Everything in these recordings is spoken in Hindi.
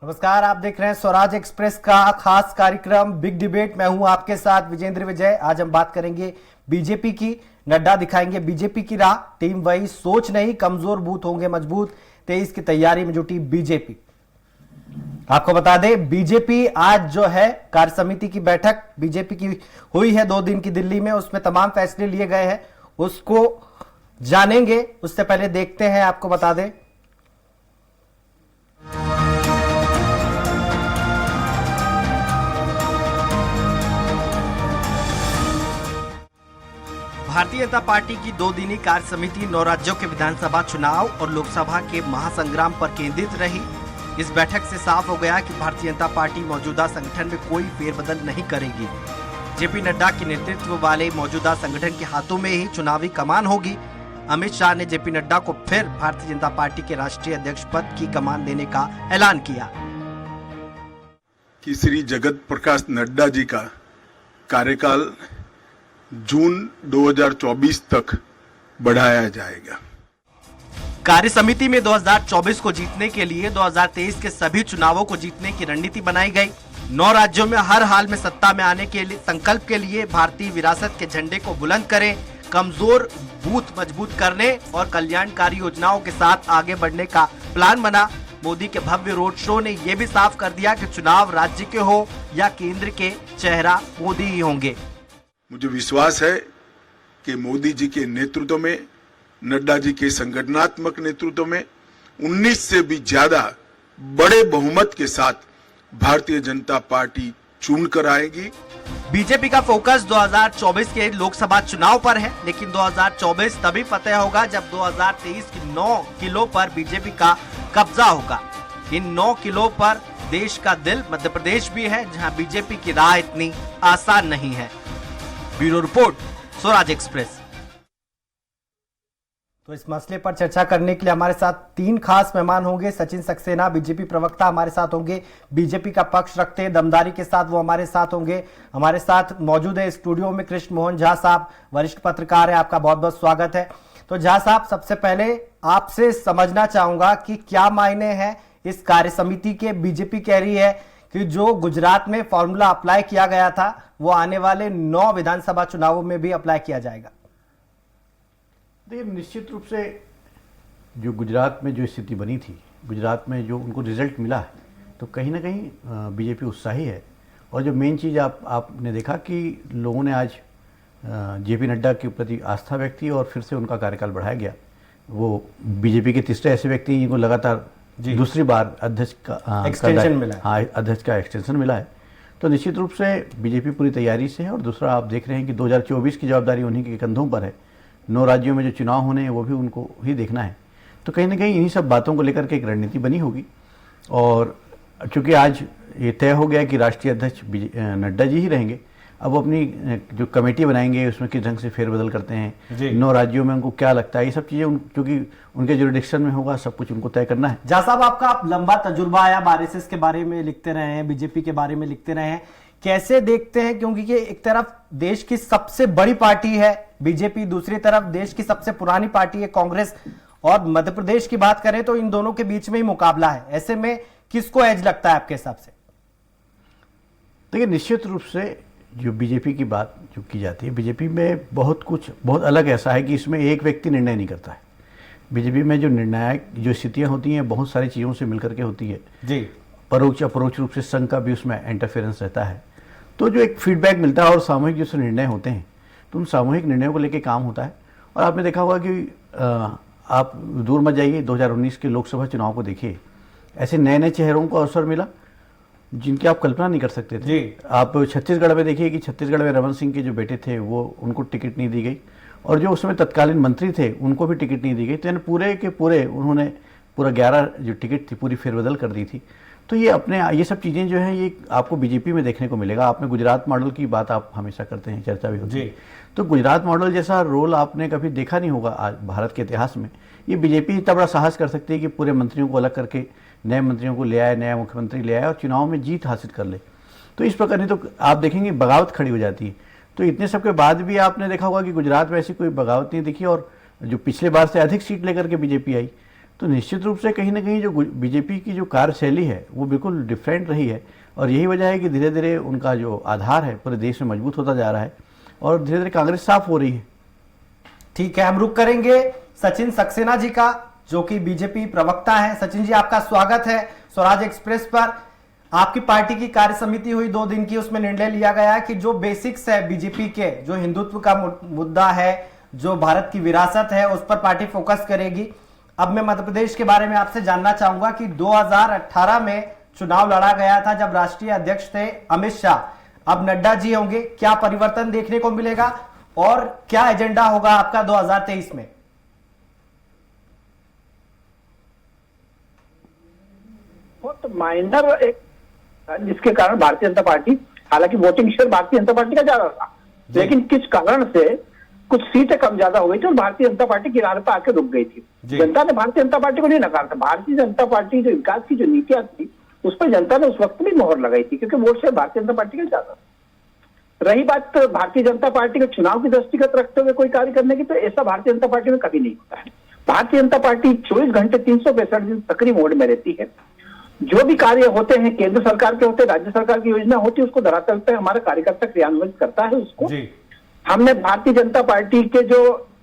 नमस्कार, आप देख रहे हैं स्वराज एक्सप्रेस का खास कार्यक्रम बिग डिबेट। मैं हूं आपके साथ विजेंद्र विजय। आज हम बात करेंगे बीजेपी की। नड्डा दिखाएंगे बीजेपी की राह। टीम वही, सोच नहीं, कमजोर बूथ होंगे मजबूत। 23 की तैयारी में जुटी बीजेपी। आपको बता दें, बीजेपी आज जो है कार्य समिति की बैठक बीजेपी की हुई है 2 दिन की दिल्ली में, उसमें तमाम फैसले लिए गए हैं, उसको जानेंगे। उससे पहले देखते हैं, आपको बता दें भारतीय जनता पार्टी की 2 दिनी कार्य समिति 9 राज्यों के विधानसभा चुनाव और लोकसभा के महासंग्राम पर केंद्रित रही। इस बैठक से साफ हो गया कि भारतीय जनता पार्टी मौजूदा संगठन में कोई फेरबदल नहीं करेगी। जेपी नड्डा के नेतृत्व वाले मौजूदा संगठन के हाथों में ही चुनावी कमान होगी। अमित शाह ने जेपी नड्डा को फिर भारतीय जनता पार्टी के राष्ट्रीय अध्यक्ष पद की कमान देने का ऐलान किया कि श्री जगत प्रकाश नड्डा जी का कार्यकाल जून 2024 तक बढ़ाया जाएगा। कार्य समिति में 2024 को जीतने के लिए 2023 के सभी चुनावों को जीतने की रणनीति बनाई गई। 9 राज्यों में हर हाल में सत्ता में आने के लिए संकल्प के लिए भारतीय विरासत के झंडे को बुलंद करें, कमजोर बूथ मजबूत करने और कल्याणकारी योजनाओं के साथ आगे बढ़ने का प्लान बना। मोदी के भव्य रोड शो ने यह भी साफ कर दिया कि चुनाव राज्य के हो या केंद्र के, चेहरा मोदी ही होंगे। मुझे विश्वास है कि मोदी जी के नेतृत्व में, नड्डा जी के संगठनात्मक नेतृत्व में 19 से भी ज्यादा बड़े बहुमत के साथ भारतीय जनता पार्टी चुन कर आएगी। बीजेपी का फोकस 2024 के लोकसभा चुनाव पर है, लेकिन 2024 तभी फतेह होगा जब 2023 की 9 किलो पर बीजेपी का कब्जा होगा। इन 9 किलो पर देश का दिल मध्य प्रदेश भी है, जहां बीजेपी की राह इतनी आसान नहीं है। Bureau report, Swaraj express. तो इस मसले पर चर्चा करने के लिए हमारे साथ 3 खास मेहमान होंगे। सचिन सक्सेना, बीजेपी प्रवक्ता, हमारे साथ होंगे। बीजेपी का पक्ष रखते हैं दमदारी के साथ, वो हमारे साथ होंगे। हमारे साथ मौजूद है स्टूडियो में कृष्ण मोहन झा साहब, वरिष्ठ पत्रकार है। आपका बहुत बहुत स्वागत है। तो झा साहब, सबसे पहले आपसे समझना चाहूंगा कि क्या मायने हैं इस कार्य समिति के। बीजेपी कह रही है कि जो गुजरात में फॉर्मूला अप्लाई किया गया था वो आने वाले 9 विधानसभा चुनावों में भी अप्लाई किया जाएगा। देखिए, निश्चित रूप से जो गुजरात में जो स्थिति बनी थी, गुजरात में जो उनको रिजल्ट मिला है, तो कहीं ना कहीं बीजेपी उत्साही है। और जो मेन चीज़ आपने देखा कि लोगों ने आज जेपी नड्डा के प्रति आस्था व्यक्त की और फिर से उनका कार्यकाल बढ़ाया गया। वो बीजेपी के तीसरे ऐसे व्यक्ति जिनको लगातार दूसरी बार अध्यक्ष का एक्सटेंशन मिला है। हाँ, अध्यक्ष का एक्सटेंशन मिला है। तो निश्चित रूप से बीजेपी पूरी तैयारी से है। और दूसरा, आप देख रहे हैं कि 2024 की जवाबदारी उन्हीं के कंधों पर है। 9 राज्यों में जो चुनाव होने हैं वो भी उनको ही देखना है। तो कहीं ना कहीं इन्हीं सब बातों को लेकर के एक रणनीति बनी होगी। और चूंकि आज ये तय हो गया कि राष्ट्रीय अध्यक्ष नड्डा जी ही रहेंगे, अब वो अपनी जो कमेटी बनाएंगे उसमें किस ढंग से फेरबदल करते हैं, 9 राज्यों में उनको क्या लगता है, ये सब चीज़ें क्योंकि उनके जुरिडिक्शन में होगा, सब कुछ उनको तय करना है। झा साहब, आपका लंबा तजुर्बा है, आप आरएसएस के बारे में लिखते रहे हैं, बीजेपी के बारे में लिखते रहे हैं। कैसे देखते हैं, क्योंकि ये एक तरफ देश की सबसे बड़ी पार्टी है बीजेपी, दूसरी तरफ देश की सबसे पुरानी पार्टी है कांग्रेस, और मध्य प्रदेश की बात करें तो इन दोनों के बीच में ही मुकाबला है। ऐसे में किसको एज लगता है आपके हिसाब से? देखिए, निश्चित रूप से जो बीजेपी की बात जो की जाती है, बीजेपी में बहुत अलग ऐसा है कि इसमें एक व्यक्ति निर्णय नहीं करता है। बीजेपी में जो निर्णायक जो स्थितियां होती हैं बहुत सारी चीज़ों से मिलकर के होती है जी। परोक्ष अपरोक्ष रूप से संघ का भी उसमें इंटरफेरेंस रहता है। तो जो एक फीडबैक मिलता है और सामूहिक जो निर्णय होते हैं, तो उन सामूहिक निर्णयों को लेकर काम होता है। और आपने देखा होगा कि आप दूर मत जाइए, 2019 के लोकसभा चुनाव को देखिए, ऐसे नए नए चेहरों को अवसर मिला जिनकी आप कल्पना नहीं कर सकते थे जी। आप छत्तीसगढ़ में देखिए कि छत्तीसगढ़ में रमन सिंह के जो बेटे थे वो उनको टिकट नहीं दी गई, और जो उसमें तत्कालीन मंत्री थे उनको भी टिकट नहीं दी गई। तो यानी पूरे के पूरे उन्होंने पूरा 11 जो टिकट थी पूरी फेरबदल कर दी थी। तो ये सब चीज़ें जो हैं ये आपको बीजेपी में देखने को मिलेगा। आपने गुजरात मॉडल की बात आप हमेशा करते हैं, चर्चा भी होती है, तो गुजरात मॉडल जैसा रोल आपने कभी देखा नहीं होगा आज भारत के इतिहास में। ये बीजेपी इतना बड़ा साहस कर सकती है कि पूरे मंत्रियों को अलग करके नए मंत्रियों को ले आए, नया मुख्यमंत्री ले आए और चुनाव में जीत हासिल कर ले। तो इस प्रकार नहीं तो आप देखेंगे बगावत खड़ी हो जाती है। तो इतने सब के बाद भी आपने देखा होगा कि गुजरात में ऐसी कोई बगावत नहीं दिखी, और जो पिछले बार से अधिक सीट लेकर के बीजेपी आई, तो निश्चित रूप से कहीं ना कहीं जो बीजेपी की जो कार्यशैली है वो बिल्कुल डिफरेंट रही है, और यही वजह है कि धीरे धीरे उनका जो आधार है पूरे देश में मजबूत होता जा रहा है और धीरे धीरे कांग्रेस साफ हो रही है। ठीक है, हम रुक करेंगे सचिन सक्सेना जी का, जो कि बीजेपी प्रवक्ता है। सचिन जी, आपका स्वागत है स्वराज एक्सप्रेस पर। आपकी पार्टी की कार्य समिति हुई 2 दिन की, उसमें निर्णय लिया गया है कि जो बेसिक्स है बीजेपी के, जो हिंदुत्व का मुद्दा है, जो भारत की विरासत है, उस पर पार्टी फोकस करेगी। अब मैं मध्य प्रदेश के बारे में आपसे जानना चाहूंगा कि 2018 में चुनाव लड़ा गया था जब राष्ट्रीय अध्यक्ष थे अमित शाह, अब नड्डा जी होंगे। क्या परिवर्तन देखने को मिलेगा और क्या एजेंडा होगा आपका 2023 में? बहुत माइनर एक, जिसके कारण भारतीय जनता पार्टी, हालांकि voting share Bharatiya Janata party का ज्यादा था, लेकिन किस कारण से कुछ सीटें कम ज्यादा हो गई थी और भारतीय जनता पार्टी किनारे पर आके रुक गई थी। जनता ने भारतीय जनता पार्टी को नहीं नकारा था। भारतीय जनता पार्टी जो विकास की जो नीतियां थी उस पर जनता ने उस वक्त भी मोहर लगाई थी, क्योंकि vote share Bharatiya Janata party का ज्यादा। रही बात भारतीय जनता पार्टी को चुनाव की दृष्टिगत रखते हुए कोई कार्य करने की, तो ऐसा भारतीय जनता पार्टी में कभी नहीं होता है। भारतीय जनता पार्टी 24 घंटे 365 दिन सक्रिय मोड में रहती है। जो भी कार्य होते हैं, केंद्र सरकार के होते हैं, राज्य सरकार की योजना होती है, उसको धरातल पे हमारा कार्यकर्ता क्रियान्वित करता है उसको। हमने भारतीय जनता पार्टी के जो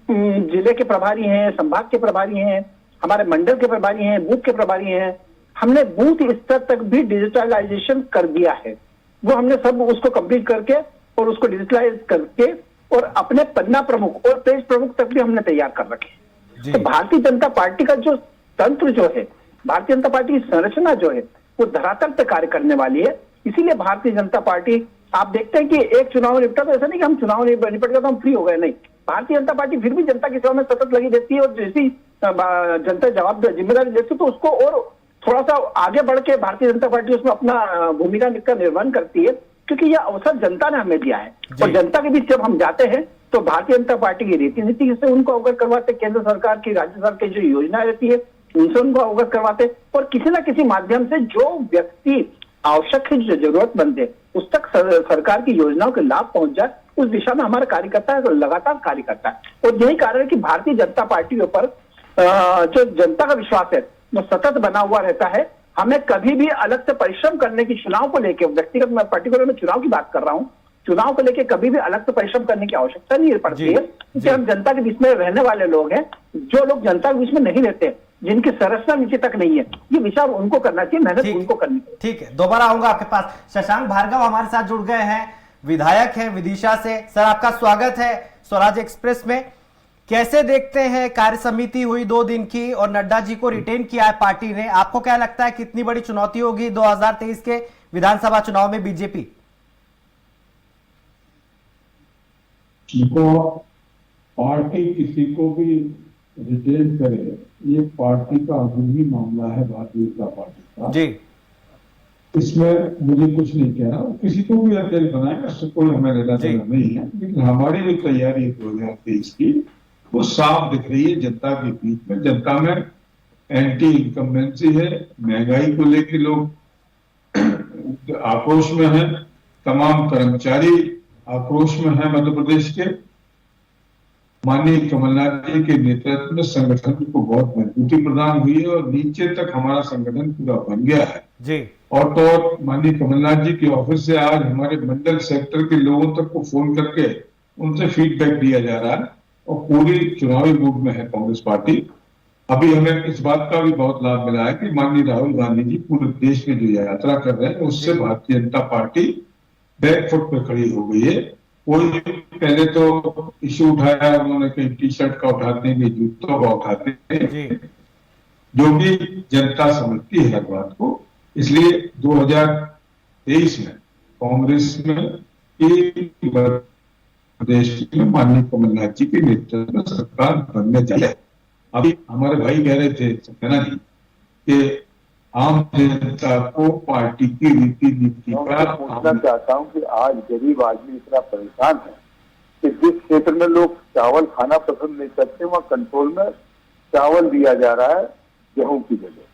जिले के प्रभारी हैं, संभाग के प्रभारी हैं, हमारे मंडल के प्रभारी हैं, बूथ के प्रभारी हैं, हमने बूथ स्तर तक भी डिजिटलाइजेशन कर दिया है। वो हमने सब उसको कंप्लीट करके और उसको डिजिटलाइज करके और अपने पन्ना प्रमुख और पेज प्रमुख तक भी हमने तैयार कर रखे। तो भारतीय जनता पार्टी का जो तंत्र जो है, भारतीय जनता पार्टी की संरचना जो है, वो धरातल पे कार्य करने वाली है। इसीलिए भारतीय जनता पार्टी, आप देखते हैं कि एक चुनाव निपटा तो ऐसा नहीं कि हम चुनाव निपट गया तो हम फ्री हो गए, नहीं। भारतीय जनता पार्टी फिर भी जनता की सेवा में सतत लगी रहती है और जैसी जनता जवाब जिम्मेदारी लेती है तो उसको और थोड़ा सा आगे बढ़ के भारतीय जनता पार्टी उसमें अपना भूमिका का निर्वहन करती है, क्योंकि यह अवसर जनता ने हमें दिया है। और जनता के बीच जब हम जाते हैं तो भारतीय जनता पार्टी की रीति नीति से उनको अवगत करवाते, केंद्र सरकार की, राज्य सरकार की जो योजना रहती है उनसे उनको अवगत करवाते, और किसी ना किसी माध्यम से जो व्यक्ति आवश्यक है, जो जरूरतमंद है, उस तक सरकार की योजनाओं के लाभ पहुंच जाए, उस दिशा में हमारा कार्यकर्ता लगातार कार्य करता है। और यही कारण है कि भारतीय जनता पार्टी पर जो जनता का विश्वास है वो सतत बना हुआ रहता है। हमें कभी भी अलग से परिश्रम करने की, चुनाव को लेकर, व्यक्तिगत मैं पर्टिकुलर में चुनाव की बात कर रहा हूं, चुनाव को लेकर कभी भी अलग से परिश्रम करने की आवश्यकता नहीं पड़ती है, क्योंकि हम जनता के बीच में रहने वाले लोग हैं। जो लोग जनता के बीच में नहीं रहते, जिनकी संरचना नीचे तक नहीं है, ये विचार उनको करना चाहिए, मेहनत उनको करनी चाहिए। ठीक है, दोबारा आऊंगा आपके पास। शशांक भार्गव हमारे साथ जुड़ गए हैं, विधायक हैं विदिशा से। सर, आपका स्वागत है स्वराज एक्सप्रेस में। कैसे देखते हैं कार्य समिति हुई 2 दिन की और नड्डा जी को रिटेन किया है पार्टी ने? आपको क्या लगता है कितनी बड़ी चुनौती होगी 2023 के विधानसभा चुनाव में बीजेपी? देखो, पार्टी किसी को भी रिटेन करे, ये पार्टी का अंदरूनी मामला है भारतीय जनता पार्टी का जी। इसमें मुझे कुछ नहीं कहना, किसी को भी अकेले बनाएगा, उससे कोई हमें लेना देना नहीं है। लेकिन हमारी जो तैयारी है 2023 की, वो साफ दिख रही है जनता के बीच में। जनता में एंटी इनकम्बेंसी है, महंगाई को लेकर लोग आक्रोश में हैं, तमाम कर्मचारी आक्रोश में हैं मध्य प्रदेश के। माननीय कमलनाथ जी के नेतृत्व में संगठन को बहुत मजबूती प्रदान हुई है और नीचे तक हमारा संगठन पूरा बन गया है जी। और तो माननीय कमलनाथ जी के ऑफिस से आज हमारे मंडल सेक्टर के लोगों तक को फोन करके उनसे फीडबैक दिया जा रहा है और पूरी चुनावी मूड में है कांग्रेस पार्टी। अभी हमें इस बात का भी बहुत लाभ मिला है कि माननीय राहुल गांधी जी पूरे देश में जो यात्रा कर रहे हैं, उससे भारतीय जनता पार्टी बैकफुट पे खड़ी हो गई है। कोई पहले तो इश्यू उठाया उन्होंने, कहीं टी शर्ट का उठाते हैं, जूतों का उठाते हैं, जो भी जनता समझती है हर बात को। इसलिए 2023 में कांग्रेस में एक प्रदेश में माननीय कमलनाथ जी के नेतृत्व में सरकार बनने चाहिए। अभी हमारे भाई कह रहे थे सक्सेना जी कि आम जनता को पार्टी की रीति नीति का पूछना चाहता हूं कि आज गरीब आदमी इतना परेशान है कि जिस क्षेत्र में लोग चावल खाना पसंद नहीं करते, वहां कंट्रोल में चावल दिया जा रहा है गेहूं की जगह।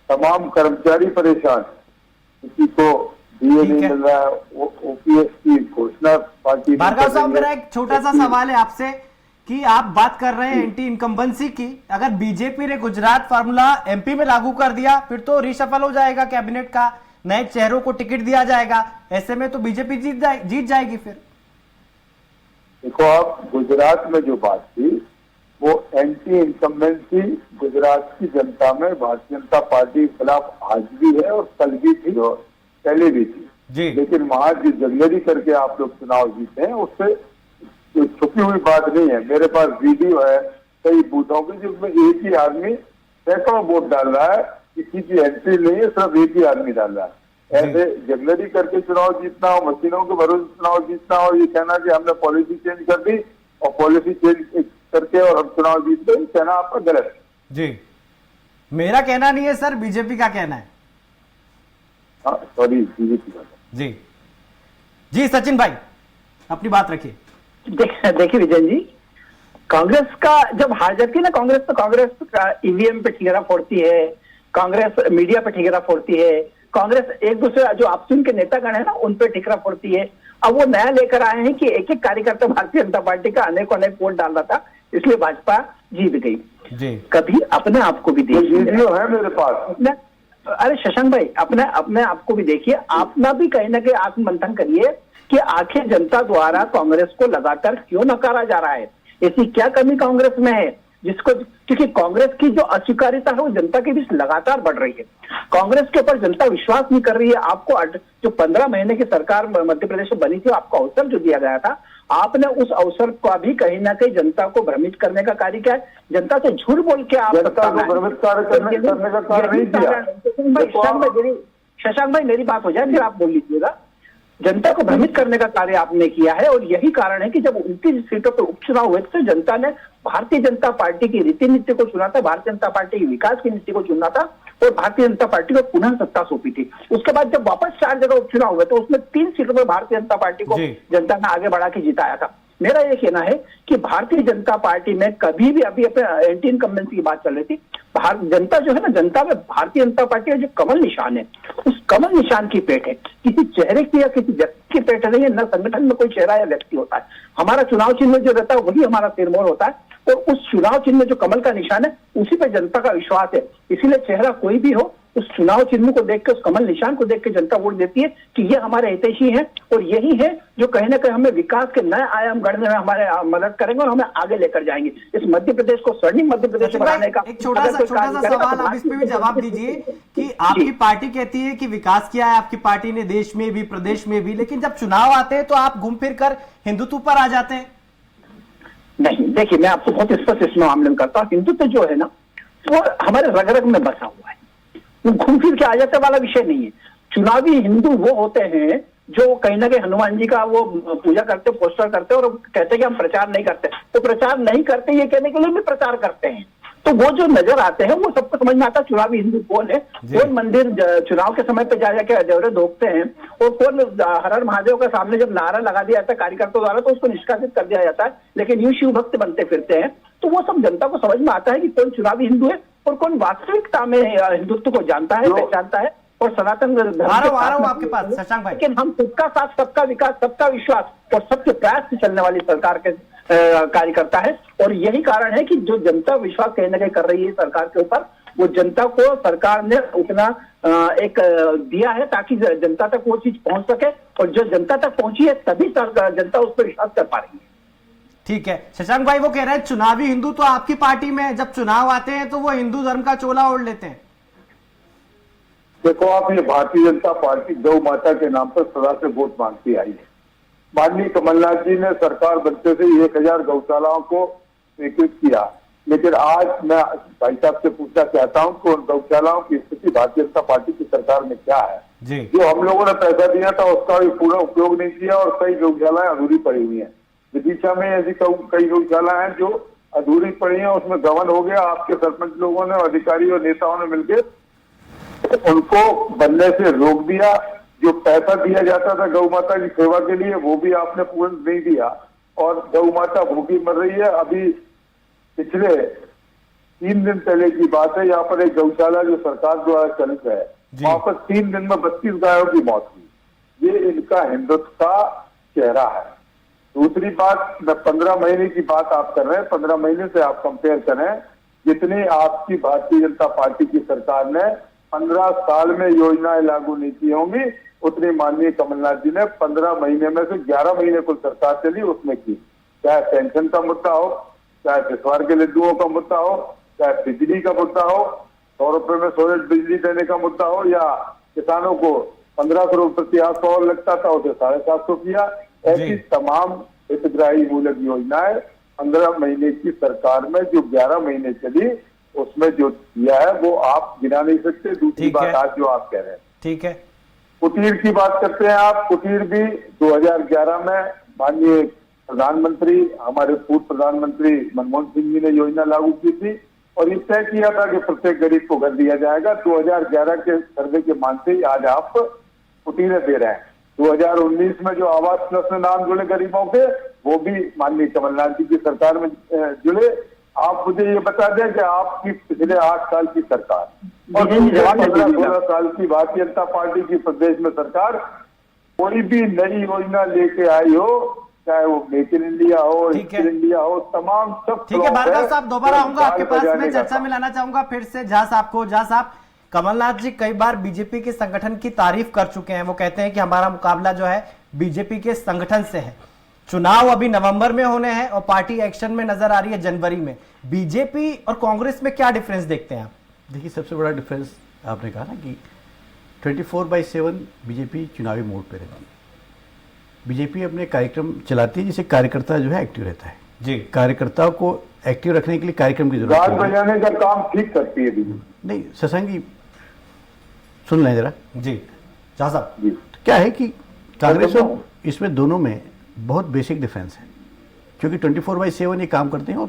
तमाम कर्मचारी परेशान है, किसी को डीए नहीं मिल रहा है, ओपीएस की घोषणा पार्टी। भार्गव साहब, मेरा एक छोटा सा सवाल है आपसे कि आप बात कर रहे हैं एंटी इनकम्बेंसी की, अगर बीजेपी ने गुजरात फार्मूला एमपी में लागू कर दिया फिर तो रिशफल हो जाएगा कैबिनेट का, नए चेहरों को टिकट दिया जाएगा, ऐसे में तो बीजेपी जीत जाएगी फिर। देखो, आप गुजरात में जो बात थी वो एंटी इनकम्बेंसी गुजरात की जनता में भारतीय जनता पार्टी के खिलाफ आज भी है और कल भी थी और पहले भी थी जी। लेकिन वहां जो जंगली करके आप लोग चुनाव जीते हैं उससे कोई छुपी हुई बात नहीं है। मेरे पास वीडियो है कई बूथों की जिसमें एक ही आदमी सैकड़ों वोट डाल रहा है, किसी की एंट्री नहीं है, सिर्फ एक ही आदमी डाल रहा है। ऐसे जंगली करके चुनाव जीतना हो, मशीनों के भरोसे चुनाव जीतना हो, ये कहना कि हमने पॉलिसी चेंज कर दी और पॉलिसी चेंज करके और हम चुनाव जीत गए, कहना आपका गलत है। जी, मेरा कहना नहीं है सर, बीजेपी का कहना है। हाँ, सॉरी, बीजेपी का। जी जी, सचिन भाई अपनी बात रखिए। देखिए विजय जी, कांग्रेस का जब हार जाती है ना कांग्रेस, तो कांग्रेस का ईवीएम पे ठिकाना फोड़ती है, कांग्रेस मीडिया पे ठिकाना फोड़ती है, कांग्रेस एक दूसरे जो आपसी के नेतागण है ना उन पे ठिकाना फोड़ती है। अब वो नया लेकर आए हैं कि एक एक कार्यकर्ता भारतीय जनता पार्टी का अनेक वोट डाल रहा था, इसलिए भाजपा जीत गई। जी, कभी अपने आप को भी देखिए, वीडियो है मेरे पास। अरे शशांक भाई, अपने आप को भी देखिए, अपना भी कहीं ना कहीं आत्ममंथन करिए कि आखिर जनता द्वारा कांग्रेस को लगातार क्यों नकारा जा रहा है, ऐसी क्या कमी कांग्रेस में है जिसको, क्योंकि कांग्रेस की जो अस्वीकार्यता है वो जनता के बीच लगातार बढ़ रही है। कांग्रेस के ऊपर जनता विश्वास नहीं कर रही है। आपको जो 15 महीने की सरकार मध्य प्रदेश में बनी थी, आपको अवसर जो दिया गया था, आपने उस अवसर का भी कहीं ना कहीं जनता को भ्रमित करने का कार्य किया है। जनता से झूठ बोल के आप जनता को भ्रमित करने का कार्य नहीं किया। शशांक भाई मेरी बात हो जाए फिर आप बोल लीजिएगा। जनता को भ्रमित करने का कार्य आपने किया है और यही कारण है कि जब 29 सीटों पर उपचुनाव हुए तो जनता ने भारतीय जनता पार्टी की रीति नीति को चुना था, भारतीय जनता पार्टी की विकास की नीति को चुना था और भारतीय जनता पार्टी को पुनः सत्ता सौंपी थी। उसके बाद जब वापस 4 जगह उपचुनाव हुए तो उसमें 3 सीटों पर भारतीय जनता पार्टी को जनता ने आगे बढ़ा के जिताया था। मेरा ये कहना है कि भारतीय जनता पार्टी में कभी भी, अभी अपने एंटी इनकम्बेंसी की बात चल रही थी, जनता जो है ना, जनता में भारतीय जनता पार्टी का जो कमल निशान है, उस कमल निशान की पेट है, किसी चेहरे की या किसी व्यक्ति की पेट नहीं है, न संगठन में कोई चेहरा या व्यक्ति होता है। हमारा चुनाव चिन्ह जो रहता है वही हमारा सिरमौर होता है और उस चुनाव चिन्ह में जो कमल का निशान है उसी पर जनता का विश्वास है। इसीलिए चेहरा कोई भी हो, उस चुनाव चिन्ह को देख के, उस कमल निशान को देख के जनता वोट देती है कि ये हमारे हितैषी हैं और यही है जो कहीं ना कहीं हमें विकास के नए आयाम गढ़ने में हमारे मदद करेंगे और हमें आगे लेकर जाएंगे। इस मध्य प्रदेश को स्वर्णिम मध्य प्रदेश बनाने का एक छोटा सा सवाल आप इस पे भी जवाब दीजिए कि आपकी पार्टी कहती है कि विकास किया है आपकी पार्टी ने देश में भी प्रदेश में भी, लेकिन जब चुनाव आते हैं तो आप घूम फिर कर हिंदुत्व पर आ जाते हैं। नहीं, देखिए मैं आपको बहुत स्पष्ट इसमें मामले करता हूँ, हिंदुत्व जो है ना वो हमारे रग रग में बसा हुआ है, वो घूम फिर के आ जाने वाला विषय नहीं है। चुनावी हिंदू वो होते हैं जो कहीं ना कहीं हनुमान जी का वो पूजा करते, पोस्टर करते और कहते हैं कि हम प्रचार नहीं करते, तो प्रचार नहीं करते ये कहने के लिए भी प्रचार करते हैं। तो वो जो नजर आते हैं वो सबको समझ में आता है चुनावी हिंदू कौन है, कौन मंदिर चुनाव के समय पे जा जाके अजौरे धोखते हैं और कौन हर हर महादेव के सामने जब नारा लगा दिया जाता है कार्यकर्ताओं द्वारा तो उसको निष्कासित कर दिया जाता है, लेकिन यूं शिव भक्त बनते फिरते हैं। तो वो सब जनता को समझ में आता है कि कौन चुनावी हिंदू है और कौन वास्तविकता में हिंदुत्व को जानता है, पहचानता है और सनातन धर्म आपके पास शशांक भाई, लेकिन हम सबका साथ, सबका विकास, सबका विश्वास और सबके प्रयास से चलने वाली सरकार के कार्यकर्ता है और यही कारण है कि जो जनता विश्वास कहीं ना कहीं कर रही है सरकार के ऊपर, वो जनता को सरकार ने उतना एक दिया है ताकि जनता तक वो चीज पहुंच सके और जो जनता तक पहुंची है तभी जनता उस पर विश्वास कर पा रही है। ठीक है, शशांक भाई वो कह रहे हैं चुनावी हिंदू तो आपकी पार्टी में, जब चुनाव आते हैं तो वो हिंदू धर्म का चोला ओढ़ लेते हैं। देखो, आप ये भारतीय जनता पार्टी गौ माता के नाम पर सदा से वोट मांगती आई है। माननीय कमलनाथ जी ने सरकार बनते से 1000 गौशालाओं को स्वीकृत किया, लेकिन आज मैं भाई साहब से पूछना चाहता हूं कि उन गौशालाओं की स्थिति भारतीय जनता पार्टी की सरकार में क्या है जी। जो हम लोगों ने पैसा दिया था उसका भी पूरा उपयोग नहीं किया और कई गौशालाएं अधूरी पड़ी हुई हैं। विदिशा में ऐसी कई गौशाला हैं जो अधूरी पड़ी हैं, उसमें गबन हो गया। आपके सरपंच लोगों ने, अधिकारी और नेताओं ने मिलकर उनको बनने से रोक दिया। जो पैसा दिया जाता था गौ माता की सेवा के लिए वो भी आपने पूर्ण नहीं दिया और गौ माता भूखी मर रही है। अभी पिछले 3 दिन पहले की बात है, यहाँ पर एक गौशाला जो सरकार द्वारा चलित है, वहां पर 3 दिन में 32 गायों की मौत हुई। ये इनका हिंदुत्व का चेहरा है। दूसरी बात, 15 महीने की बात आप कर रहे हैं, 15 महीने से आप कंपेयर करें, जितनी आपकी भारतीय जनता पार्टी की सरकार ने 15 साल में योजनाएं लागू नहीं की होंगी, उतनी माननीय कमलनाथ जी ने 15 महीने में से 11 महीने कुल सरकार चली उसमें की। चाहे पेंशन का मुद्दा हो, चाहे पिछवाड़ के लड्डुओं का मुद्दा हो, चाहे बिजली का मुद्दा हो, 100 रुपए में 100 यूनिट बिजली देने का मुद्दा हो, या किसानों को 1500 रुपए प्रति हाथ और लगता था उसे 750 किया। ऐसी तमाम हितग्राही मूलक योजनाएं 15 महीने की सरकार में जो 11 महीने चली उसमें जो किया है वो आप गिना नहीं सकते। दूसरी बात आज जो आप कह रहे हैं, ठीक है, कुटीर की बात करते हैं आप, कुटीर भी 2011 में माननीय प्रधानमंत्री, हमारे पूर्व प्रधानमंत्री मनमोहन सिंह जी ने योजना लागू की थी और ये तय किया था कि प्रत्येक गरीब को घर दिया जाएगा। 2011 के सर्वे के मानते ही आज आप कुटीरें दे रहे हैं। 2019 में जो आवास प्लस में नाम जुड़े गरीबों के, वो भी माननीय कमलनाथ जी की सरकार में जुड़े। आप मुझे ये बता दें कि आपकी पिछले 8 साल की सरकार और 15-16 साल की भारतीय जनता पार्टी की प्रदेश में सरकार कोई भी नई योजना लेके आई हो, चाहे वो मेक इन इंडिया हो, स्किल इंडिया हो, तमाम सब। ठीक है भार्गव साहब, दोबारा आऊंगा आपके पास, मैं चर्चा में लाना चाहूंगा फिर से झा साहब को। झा साहब, कमलनाथ जी कई बार बीजेपी के संगठन की तारीफ कर चुके हैं। वो कहते हैं कि हमारा मुकाबला जो है बीजेपी के संगठन से है। चुनाव अभी नवंबर में होने हैं और पार्टी एक्शन में नजर आ रही है जनवरी में। बीजेपी और कांग्रेस में क्या डिफरेंस देखते हैं आप? देखिए, सबसे बड़ा डिफरेंस आपने कहा ना कि 24/7 बीजेपी चुनावी मोड पे रहती है। बीजेपी अपने कार्यक्रम चलाती है जिससे कार्यकर्ता जो है एक्टिव रहता है जी। कार्यकर्ताओं को एक्टिव रखने के लिए कार्यक्रम की जरूरत गाज है। बजाने का काम ठीक करती है बीजेपी। नहीं, शशांक जी सुन लें जरा जी। झा साहब, जी, तो क्या है कि कांग्रेस और इसमें दोनों में बहुत बेसिक डिफरेंस है, क्योंकि 24/7 ये काम करते हैं। और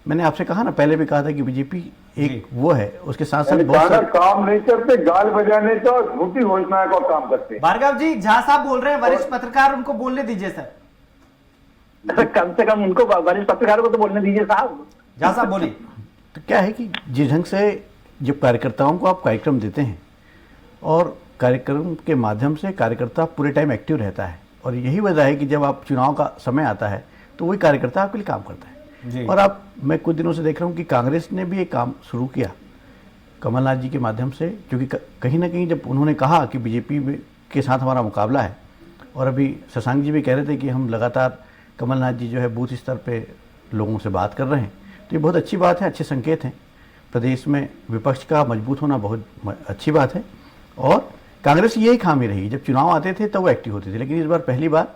मैंने आपसे कहा ना, पहले भी कहा था कि बीजेपी एक वो है, उसके साथ साथ बहुत सारे काम नहीं करते, गाल बजाने का और झूठी घोषणाएं का काम करते हैं। भार्गव जी, झा साहब बोल रहे हैं, वरिष्ठ पत्रकार, उनको बोलने दीजिए सर। कम से कम उनको, वरिष्ठ पत्रकारों को तो बोलने दीजिए साहब। झा साहब बोलिए। तो क्या है कि जिस ढंग से जब कार्यकर्ताओं को आप कार्यक्रम देते हैं और कार्यक्रम के माध्यम से कार्यकर्ता पूरे टाइम एक्टिव रहता है, और यही वजह है कि जब आप चुनाव का समय आता है तो वही कार्यकर्ता आपके लिए काम करता है जी। और आप, मैं कुछ दिनों से देख रहा हूँ कि कांग्रेस ने भी एक काम शुरू किया कमलनाथ जी के माध्यम से, क्योंकि कहीं ना कहीं जब उन्होंने कहा कि बीजेपी के साथ हमारा मुकाबला है, और अभी शशांक जी भी कह रहे थे कि हम लगातार कमलनाथ जी जो है बूथ स्तर पे लोगों से बात कर रहे हैं, तो ये बहुत अच्छी बात है, अच्छे संकेत हैं। प्रदेश में विपक्ष का मजबूत होना बहुत अच्छी बात है। और कांग्रेस यही खामी रही, जब चुनाव आते थे तब वो एक्टिव होती थी, लेकिन इस बार पहली बार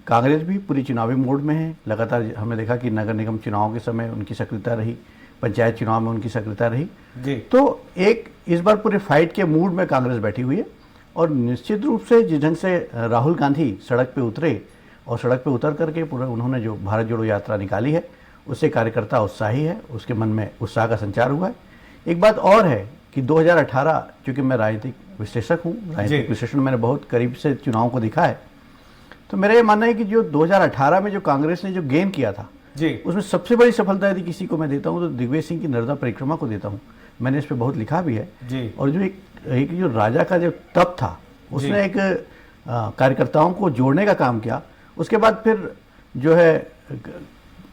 कांग्रेस भी पूरी चुनावी मोड में है। लगातार हमने देखा कि नगर निगम चुनाव के समय उनकी सक्रियता रही, पंचायत चुनाव में उनकी सक्रियता रही जी। तो एक इस बार पूरे फाइट के मूड में कांग्रेस बैठी हुई है। और निश्चित रूप से जिस ढंग से राहुल गांधी सड़क पे उतरे और सड़क पे उतर करके पूरा उन्होंने जो भारत जोड़ो यात्रा निकाली है, उससे कार्यकर्ता उत्साही है, उसके मन में उत्साह का संचार हुआ है। एक बात और है कि 2018, चूँकि मैं राजनीतिक विश्लेषक हूँ, राजनीतिक विश्लेषण मैंने बहुत करीब से चुनाव को देखा है, तो मेरा ये मानना है कि जो 2018 में जो कांग्रेस ने जो गेन किया था जी, उसमें सबसे बड़ी सफलता यदि किसी को मैं देता हूँ तो दिग्विजय सिंह की नर्मदा परिक्रमा को देता हूँ। मैंने इस पर बहुत लिखा भी है जी। और जो एक जो राजा का जो तप था, उसने एक कार्यकर्ताओं को जोड़ने का काम किया। उसके बाद फिर जो है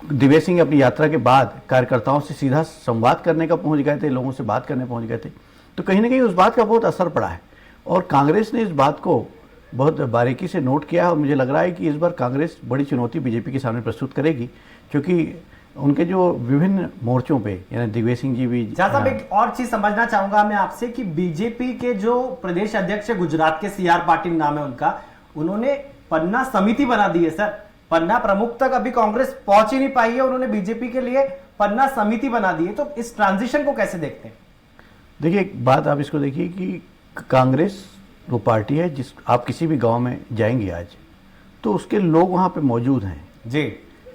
दिग्विजय सिंह अपनी यात्रा के बाद कार्यकर्ताओं से सीधा संवाद करने का पहुंच गए थे, लोगों से बात करने पहुंच गए थे, तो कहीं ना कहीं उस बात का बहुत असर पड़ा है। और कांग्रेस ने इस बात को बहुत बारीकी से नोट किया है और मुझे लग रहा है कि इस बार कांग्रेस बड़ी चुनौती बीजेपी के सामने प्रस्तुत करेगी, क्योंकि उनके जो विभिन्न मोर्चों पे, यानी दिग्विजय सिंह जी भी। साहब, एक और चीज समझना चाहूंगा मैं आपसे कि बीजेपी के जो प्रदेश अध्यक्ष है गुजरात के, CR पाटिल नाम है उनका, उन्होंने पन्ना समिति बना दी है सर। पन्ना प्रमुख तक अभी कांग्रेस पहुंच ही नहीं पाई है, उन्होंने बीजेपी के लिए पन्ना समिति बना दी है। तो इस ट्रांजिशन को कैसे देखते हैं? देखिए, एक बात आप इसको देखिए कि कांग्रेस वो पार्टी है जिस आप किसी भी गांव में जाएंगे आज तो उसके लोग वहां पे मौजूद हैं जी।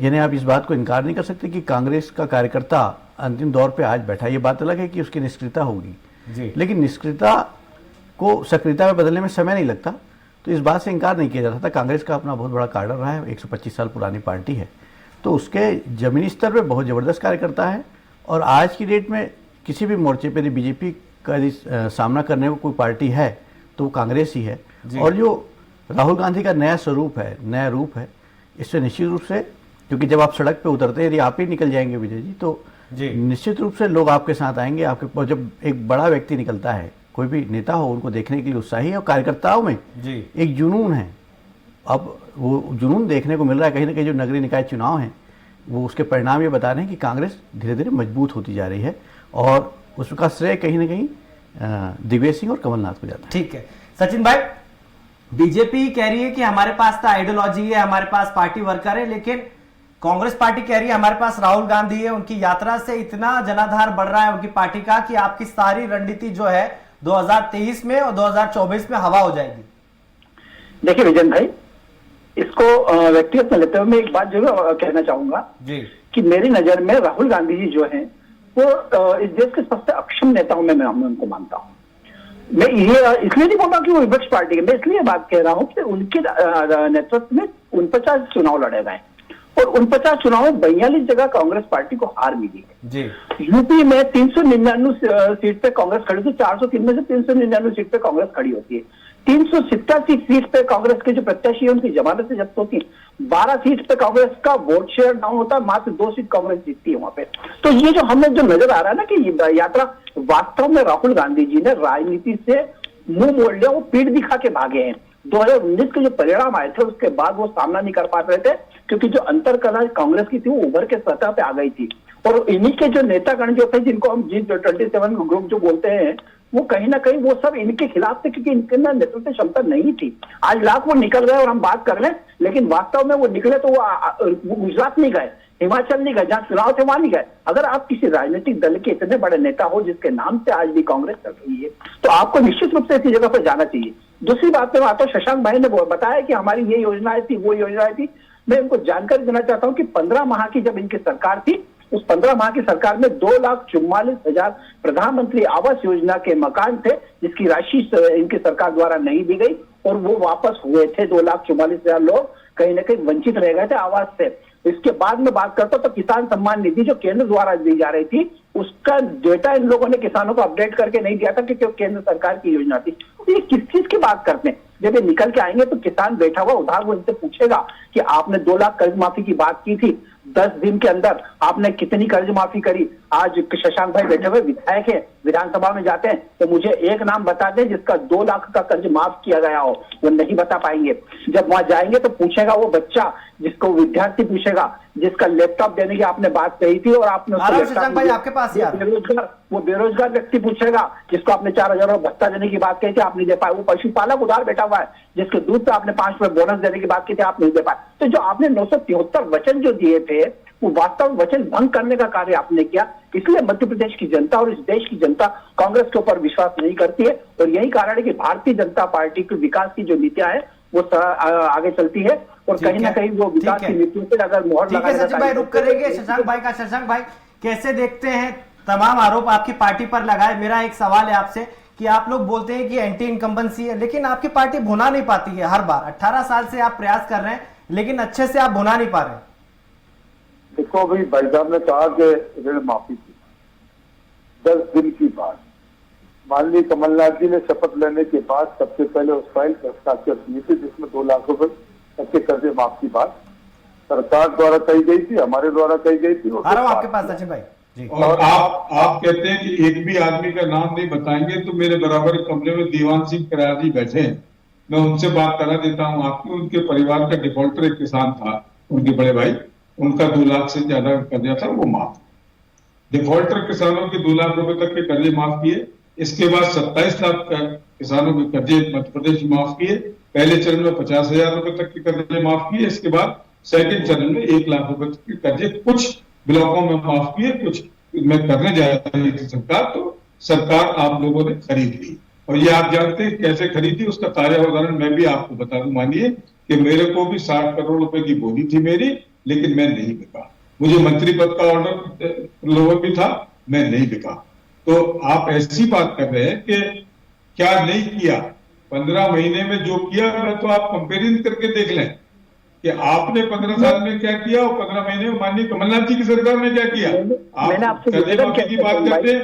यानी आप इस बात को इनकार नहीं कर सकते कि कांग्रेस का कार्यकर्ता अंतिम दौर पे आज बैठा है। ये बात अलग है कि उसकी निष्क्रियता होगी जी, लेकिन निष्क्रियता को सक्रियता में बदलने में समय नहीं लगता, तो इस बात से इनकार नहीं किया जा सकता। कांग्रेस का अपना बहुत बड़ा कार्डर रहा है, 125 साल पुरानी पार्टी है, तो उसके जमीनी स्तर पर बहुत ज़बरदस्त कार्यकर्ता है। और आज की डेट में किसी भी मोर्चे पर यदि बीजेपी का यदि सामना करने को कोई पार्टी है तो वो कांग्रेस ही है। और जो राहुल गांधी का नया स्वरूप है, नया रूप है, इससे निश्चित रूप से, क्योंकि जब आप सड़क पे उतरते हैं, यदि आप ही निकल जाएंगे विजय जी, तो जी निश्चित रूप से लोग आपके साथ आएंगे। आपके जब एक बड़ा व्यक्ति निकलता है, कोई भी नेता हो, उनको देखने के लिए उत्साही है, और कार्यकर्ताओं में जी एक जुनून है। अब वो जुनून देखने को मिल रहा है कहीं ना कहीं। जो नगरीय निकाय चुनाव हैं, वो उसके परिणाम ये बता रहे हैं कि कांग्रेस धीरे धीरे मजबूत होती जा रही है, और उसका श्रेय कहीं ना कहीं दिग्विजय सिंह और कमलनाथ को जाता है। ठीक है सचिन भाई, बीजेपी कह रही है कि हमारे पास तो आइडियोलॉजी है, हमारे पास पार्टी वर्कर है, लेकिन कांग्रेस पार्टी कह रही है हमारे पास राहुल गांधी है, उनकी यात्रा से इतना जनाधार बढ़ रहा है उनकी पार्टी का कि आपकी सारी रणनीति जो है 2023 में और 2024 में हवा हो जाएगी। देखिए विजन भाई, इसको व्यक्तिगत में लेते हुए मैं एक बात जरूर कहना चाहूंगा जी कि मेरी नजर में राहुल गांधी जी जो हैं वो इस देश के सबसे अक्षम नेताओं में मैं उनको मानता हूं। मैं ये इसलिए नहीं बोल रहा कि वो विपक्ष पार्टी के, मैं इसलिए बात कह रहा हूं कि उनके नेतृत्व में 49 चुनाव लड़े गए और 49 चुनाव में 42 जगह कांग्रेस पार्टी को हार मिली है। जी यूपी में 399 सीट पे कांग्रेस खड़ी थी, 403 में से 399 सीट पे कांग्रेस खड़ी होती है। 387 सीट पे कांग्रेस के जो प्रत्याशी है उनकी जमानतें जब्त होती है। 12 सीट पे कांग्रेस का वोट शेयर डाउन होता है, मात्र 2 सीट कांग्रेस जीतती है वहां पे। तो ये जो हमें जो नजर आ रहा है ना कि ये यात्रा, वास्तव में राहुल गांधी जी ने राजनीति से मुंह मोड़ लिया, वो पीठ दिखा के भागे हैं। 2019 के जो परिणाम आए थे उसके बाद वो सामना नहीं कर पा रहे थे, क्योंकि जो अंतरकलह कांग्रेस की थी वो उभर के सतह पे आ गई थी। और इन्हीं के जो नेतागण जो थे, जिनको हम G27 ग्रुप जो बोलते हैं, वो कहीं ना कहीं वो सब इनके खिलाफ थे, क्योंकि इनके ना नेतृत्व क्षमता नहीं थी। आज लाख वो निकल गए और हम बात कर रहे हैं, लेकिन वास्तव में वो निकले तो वो गुजरात नहीं गए, हिमाचल नहीं गए, जहां चुनाव थे वहां नहीं गए। अगर आप किसी राजनीतिक दल के इतने बड़े नेता हो जिसके नाम से आज भी कांग्रेस चल रही है, तो आपको निश्चित रूप से ऐसी जगह पर जाना चाहिए। दूसरी बात में आता हूं, शशांक भाई ने बताया कि हमारी ये योजनाएं थी, वो योजनाएं थी। मैं इनको जानकारी देना चाहता हूं कि 15 माह की जब इनकी सरकार थी, उस 15 माह की सरकार में 2,44,000 प्रधानमंत्री आवास योजना के मकान थे, जिसकी राशि इनकी सरकार द्वारा नहीं दी गई और वो वापस हुए थे। 2,44,000 लोग कहीं ना कहीं वंचित रह गए थे आवास से। इसके बाद में बात करता हूं तो किसान सम्मान निधि जो केंद्र द्वारा दी जा रही थी, उसका डेटा इन लोगों ने किसानों को अपडेट करके नहीं दिया था, क्योंकि केंद्र सरकार की योजना थी। ये किस चीज की बात करते हैं? जब ये निकल के आएंगे तो किसान बैठा हुआ उधार वो इनसे पूछेगा कि आपने 2 लाख कर्ज माफी की बात की थी, 10 दिन के अंदर आपने कितनी कर्ज माफी करी? आज शशांक भाई बैठे हुए विधायक है, विधानसभा में जाते हैं तो मुझे एक नाम बता दें जिसका 2 लाख का कर्ज माफ किया गया हो, वो नहीं बता पाएंगे। जब वहां जाएंगे तो पूछेगा वो बच्चा, जिसको विद्यार्थी पूछेगा, जिसका लैपटॉप देने की आपने बात कही थी और आपने शशांक भाई आपके पास वो बेरोजगार व्यक्ति पूछेगा जिसको आपने 4,000 भत्ता देने की बात कही थी, आप नहीं दे पाए। वो पशुपालक उधार बैठा हुआ है जिसके दूध पे आपने 5 रुपए बोनस देने की बात की थी, आप नहीं दे पाए। तो जो आपने 973 वचन जो दिए थे, वो वास्तव वचन भंग करने का कार्य आपने किया। इसलिए मध्य प्रदेश की जनता और इस देश की जनता कांग्रेस के ऊपर विश्वास नहीं करती है, और यही कारण है कि भारतीय जनता पार्टी की विकास की जो नीतियां है वो आगे चलती है, और कहीं ना कहीं वो विकास की नीतियों पर अगर मोहर लगाने का। सचिन भाई रुक करेंगे शशांक भाई का। शशांक भाई कैसे देखते हैं तमाम आरोप आपकी पार्टी पर लगाए? मेरा एक सवाल है आपसे कि आप लोग बोलते हैं कि एंटी इनकम्बेंसी है, लेकिन आपकी पार्टी भुना नहीं पाती है हर बार। 18 साल से आप प्रयास कर रहे हैं, लेकिन अच्छे से आप भुना नहीं पा रहे। देखो, अभी भाई साहब ने कहा कि ऋण माफी की 10 दिन की बात, माननीय कमलनाथ जी ने शपथ लेने के बाद सबसे पहले उस फाइल पर हस्ताक्षर किए थे, जिसमें 2 लाख रुपए तक के कर्जे माफ की बात सरकार द्वारा कही गई थी, हमारे द्वारा कही गई थी। आ रहा हूं आपके पास सचिन भाई जी। और आप कहते हैं कि एक भी आदमी का नाम नहीं बताएंगे, तो मेरे बराबर कमरे में दीवान सिंह करार जी बैठे हैं, मैं उनसे बात करा देता हूं आपकी। उनके परिवार का डिफॉल्टर एक किसान था, उनके बड़े भाई, उनका 2 लाख से ज्यादा कर्जा था, वो माफ। डिफॉल्टर किसानों के 2 लाख रुपए तक के कर्जे माफ किए। इसके बाद 27 लाख किसानों के कर्जे मध्य प्रदेश में माफ किए। पहले चरण में 50,000 रुपए तक के कर्जे माफ किए। इसके बाद सेकंड चरण में 1 लाख रुपए तक के कर्जे कुछ ब्लॉकों में माफ किए, कुछ में करने जा रही थी सरकार, तो सरकार आप लोगों ने खरीद ली। और ये आप जानते हैं कैसे खरीदी, उसका ताजा उदाहरण मैं भी आपको बता दूं। मानिए कि मेरे को भी 60 करोड़ रुपए की बोली थी मेरी, लेकिन मैं नहीं बिका। मुझे मंत्री पद का ऑर्डर प्रलोभन भी था, मैं नहीं बिका। तो आप ऐसी बात कर रहे हैं कि क्या नहीं किया। 15 महीने में जो किया, तो आप कंपेरिजन करके देख लें कि आपने 15 साल में क्या किया और 15 महीने में माननीय कमलनाथ जी की सरकार ने क्या किया। आप कर्जे माफी की बात करते हैं,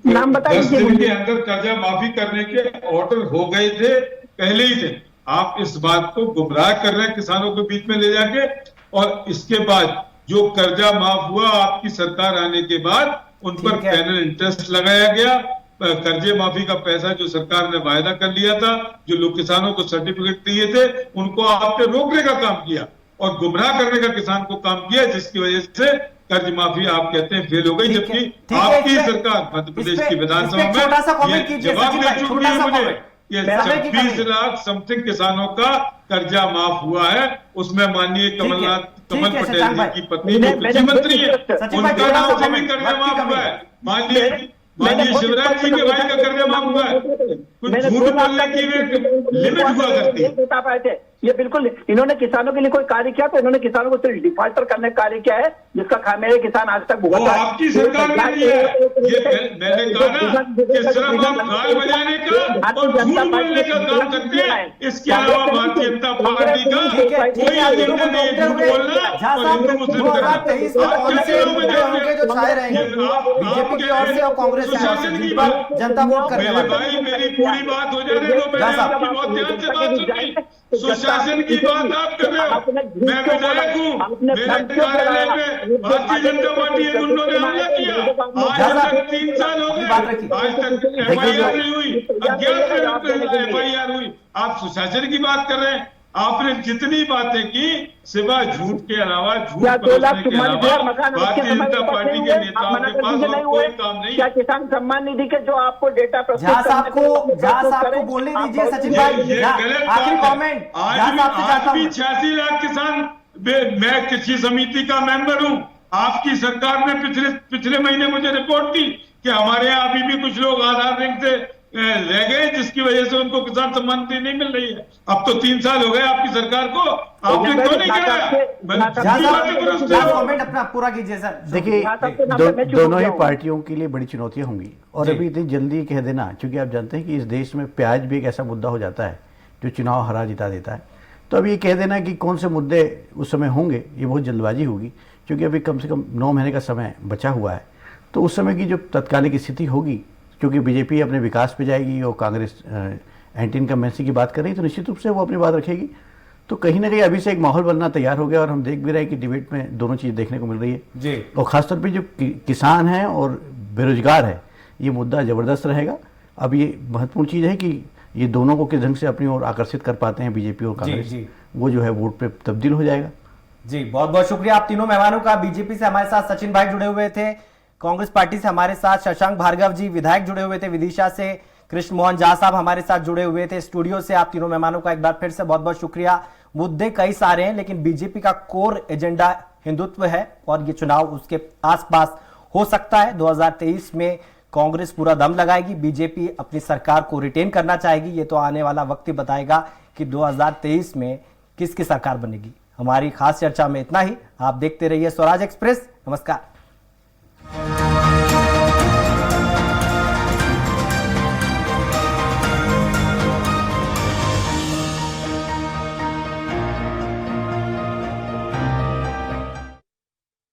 10 दिन के अंदर कर्जा माफी करने के ऑर्डर हो गए थे, पहले ही थे। आप इस बात को गुमराह कर रहे हैं किसानों के बीच में ले जाके और इसके बाद जो कर्जा माफ हुआ आपकी सरकार आने के बाद उन पर ठीक है। पैनल इंटरेस्ट लगाया गया। कर्जे माफी का पैसा जो सरकार ने वायदा कर लिया था, जो लोग किसानों को सर्टिफिकेट दिए थे, उनको आपने रोकने का काम किया और गुमराह करने का किसान को काम किया, जिसकी वजह से कर्ज माफी आप कहते हैं फेल हो गई, ठीक है, जबकि ठीक है, आपकी इसपे- सरकार मध्य प्रदेश इसपे- की विधानसभा इसपे छोटा सा में कमेंट ये कीजिए जवाब सचिन दे भाई, चुकी छोटा है सा मुझे। कमेंट। ये समय की 26 कमी। लाख समथिंग किसानों का कर्जा माफ हुआ है, उसमें माननीय कमल ठीक है, पटेल शशांक जी भाई। की पत्नी जो कृषि मंत्री है, सचिन भाई, उनका थोड़ा नाम सा से भी कमेंट, कर्जा वक्त की माफ कमी हुआ है। है। माननीय शिवराज जी के भाई का कर्जा माफ हुआ है। कुछ मैंने झूठ 2 लाख बोलने की भी लिमिट हुआ करती है। बता पाए थे। ये बिल्कुल इन्होंने किसानों के लिए कोई कार्य किया तो इन्होंने किसानों को सिर्फ डिफॉल्टर करने का कार्य किया है, जिसका खामियाजा किसान आज तक वो भुगता है। आपकी सरकार ने किया है। ये मैंने कहा ना कि सिर्फ आप गाल बजाने का और झूठ बोलने का काम करते हैं, इसके अलावा भारतीय जनता पार्टी का ठीक है, ठीक कोई है, आप एजेंडा दोनों नहीं है को झूठ बोलते बोलना हुए, झा और साहब, हिंदू मुस्लिम 2023 में करना। कौन से मुद्दे होंगे जो छाए रहेंगे बीजेपी की ओर से और कांग्रेस की ओर से, जिन पर जनता वोट करने मेरे वाली है? भाई मेरी पूरी बात हो जाने दो, मैंने साहब। आपकी बहुत ध्यान से बात सुनी। सुशासन की बात आप कर रहे हो, मैं विधायक हूँ, मेरे कार्यालय में भारतीय जनता पार्टी के गुंडों ने हमला किया। आज तक 3 साल हो गए, आज तक FIR नहीं हुई, अज्ञात FIR हुई। आप सुशासन की बात कर रहे हैं। आपने जितनी बातें की सिवाय झूठ के अलावा, झूठ क्या 2 लाख परोसने के तुम्हारी घर अलावा मकान उसके भारतीय समय जनता पर पार्टी नहीं के हुए? नेताओं आप मना के कर पास दीजिए, और नहीं कोई हुए? काम नहीं। क्या किसान सम्मान निधि के जो आपको डेटा प्रस्तुत झा साहब करने को के लिए झा साहब को करें, बोलने आप दीजिए बहुत- सचिन भाई। ये झा, गलत आखिरी बात है। कमेंट झा साहब से आज चाहता भी हूं। 86 लाख किसान, मैं कृषि समिति का मेंबर हूं। आपकी सरकार ने पिछले महीने मुझे रिपोर्ट दी कि हमारे यहाँ अभी भी कुछ लोग आधार लिंक से रह गए, जिसकी वजह से उनको किसान सम्मान निधि नहीं मिल रही है। अब तो 3 साल हो गए आपकी सरकार को, आपने क्यों नहीं झा कराया? साहब कमेंट अपना पूरा कीजिए सर। देखिए झा साहब के नाम पे मैं चुप दोनों ही हो गया हूं। पार्टियों के लिए बड़ी चुनौतियां होंगी और जी। अभी इतनी जल्दी कह देना, क्योंकि आप जानते हैं कि इस देश में प्याज भी एक ऐसा मुद्दा हो जाता है जो चुनाव हरा जिता देता है। तो अभी ये कह देना कि कौन से मुद्दे उस समय होंगे, ये बहुत जल्दबाजी होगी, क्योंकि अभी कम से कम 9 महीने का समय बचा हुआ है। तो उस समय की जो तत्कालिक स्थिति होगी, क्योंकि बीजेपी अपने विकास पे जाएगी और कांग्रेस एंटी इनकम्बेंसी की बात कर रही है, तो निश्चित रूप से वो अपनी बात रखेगी। तो कहीं ना कहीं अभी से एक माहौल बनना तैयार हो गया और हम देख भी रहे हैं कि डिबेट में दोनों चीज़ देखने को मिल रही है जी। और खासतौर पे जो किसान हैं और बेरोजगार है, ये मुद्दा ज़बरदस्त रहेगा। अब ये महत्वपूर्ण चीज़ है कि ये दोनों को किस ढंग से अपनी ओर आकर्षित कर पाते हैं बीजेपी और कांग्रेस, जी। वो जो है वोट पे तब्दील हो जाएगा। जी, बहुत बहुत शुक्रिया आप तीनों मेहमानों का। बीजेपी से हमारे साथ सचिन भाई जुड़े हुए थे, कांग्रेस पार्टी से हमारे साथ शशांक भार्गव जी विधायक जुड़े हुए थे, विदिशा से कृष्ण मोहन झा साहब हमारे साथ जुड़े हुए थे। स्टूडियो से आप तीनों मेहमानों का एक बार फिर से बहुत बहुत शुक्रिया। मुद्दे कई सारे हैं, लेकिन बीजेपी का कोर एजेंडा हिंदुत्व है और ये चुनाव उसके आसपास हो सकता है। 2023 में कांग्रेस पूरा दम लगाएगी, बीजेपी अपनी सरकार को रिटेन करना चाहेगी। ये तो आने वाला वक्त ही बताएगा कि 2023 में किसकी सरकार बनेगी। हमारी खास चर्चा में इतना ही। आप देखते रहिए स्वराज एक्सप्रेस। नमस्कार।